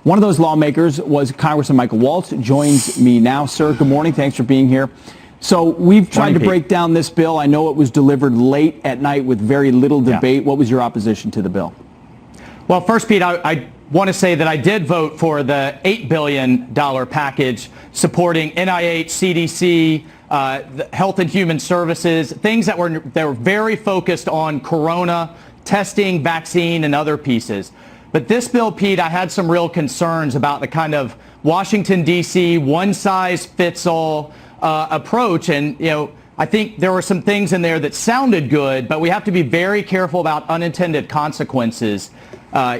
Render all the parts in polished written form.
One of those lawmakers was Congressman Michael Waltz, joins me now. Sir, good morning. Thanks for being here. So we've tried to break down this bill. I know it was delivered late at night with very little debate. What was your opposition to the bill? Well, first, Pete, I want to say that I did vote for the $8 billion package supporting NIH, CDC, Health and Human Services, things that were very focused on corona, testing, vaccine, and other pieces. But this bill, Pete, I had some real concerns about the kind of Washington, D.C., one-size-fits-all approach. And, I think there were some things in there that sounded good, but we have to be very careful about unintended consequences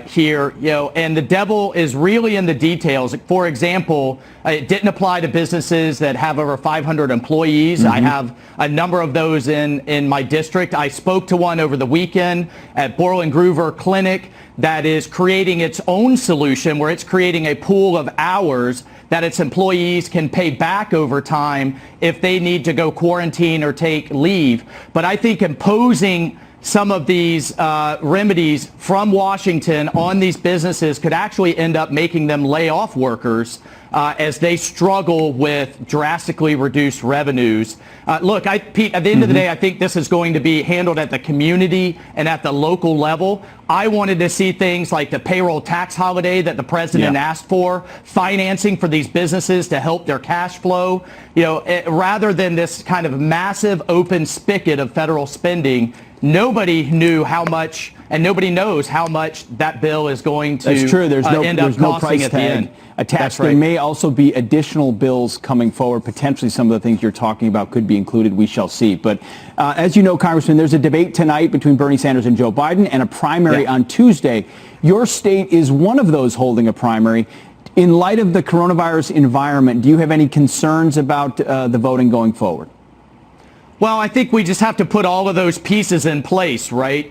here, and the devil is really in the details. For example, it didn't apply to businesses that have over 500 employees. I have a number of those in my district. I spoke to one over the weekend at Boral and Groover Clinic that is creating its own solution where it's creating a pool of hours that its employees can pay back over time if they need to go quarantine or take leave. But I think imposing some of these remedies from Washington on these businesses could actually end up making them lay off workers as they struggle with drastically reduced revenues. Look, Pete, at the end of the day, I think this is going to be handled at the community and at the local level. I wanted to see things like the payroll tax holiday that the president asked for, financing for these businesses to help their cash flow, rather than this kind of massive open spigot of federal spending. Nobody knew how much, and nobody knows how much that bill is going to end up costing at the end. Attached. There may also be additional bills coming forward. Potentially some of the things you're talking about could be included. We shall see. But as you know, Congressman, there's a debate tonight between Bernie Sanders and Joe Biden and a primary on Tuesday. Your state is one of those holding a primary. In light of the coronavirus environment, do you have any concerns about the voting going forward? Well, I think we just have to put all of those pieces in place, right,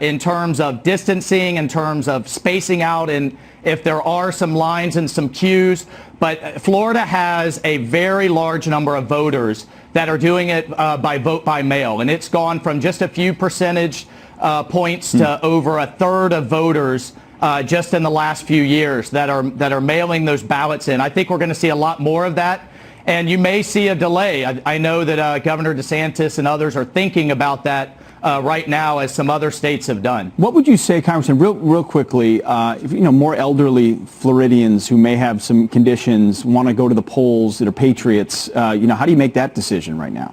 in terms of distancing, in terms of spacing out, and if there are some lines and some queues. But Florida has a very large number of voters that are doing it by vote by mail, and it's gone from just a few percentage points to over a third of voters just in the last few years that are mailing those ballots in. I think we're going to see a lot more of that. And you may see a delay. I know that Governor DeSantis and others are thinking about that right now, as some other states have done. What would you say, Congressman, real quickly, if, more elderly Floridians who may have some conditions want to go to the polls that are patriots, how do you make that decision right now?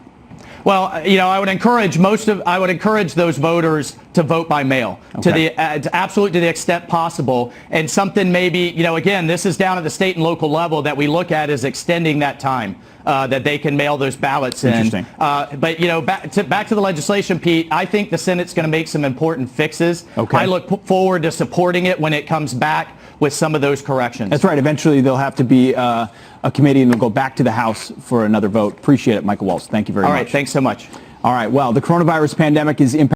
Well, I would encourage those voters to vote by mail to the extent possible. And something maybe, again, this is down at the state and local level that we look at as extending that time that they can mail those ballots in. Interesting. But, back to the legislation, Pete, I think the Senate's going to make some important fixes. I look forward to supporting it when it comes back with some of those corrections. That's right. Eventually, there'll have to be a committee, and it'll go back to the House for another vote. Appreciate it, Michael Waltz. Thank you very much. All right. Thanks so much. All right. Well, the coronavirus pandemic is impacting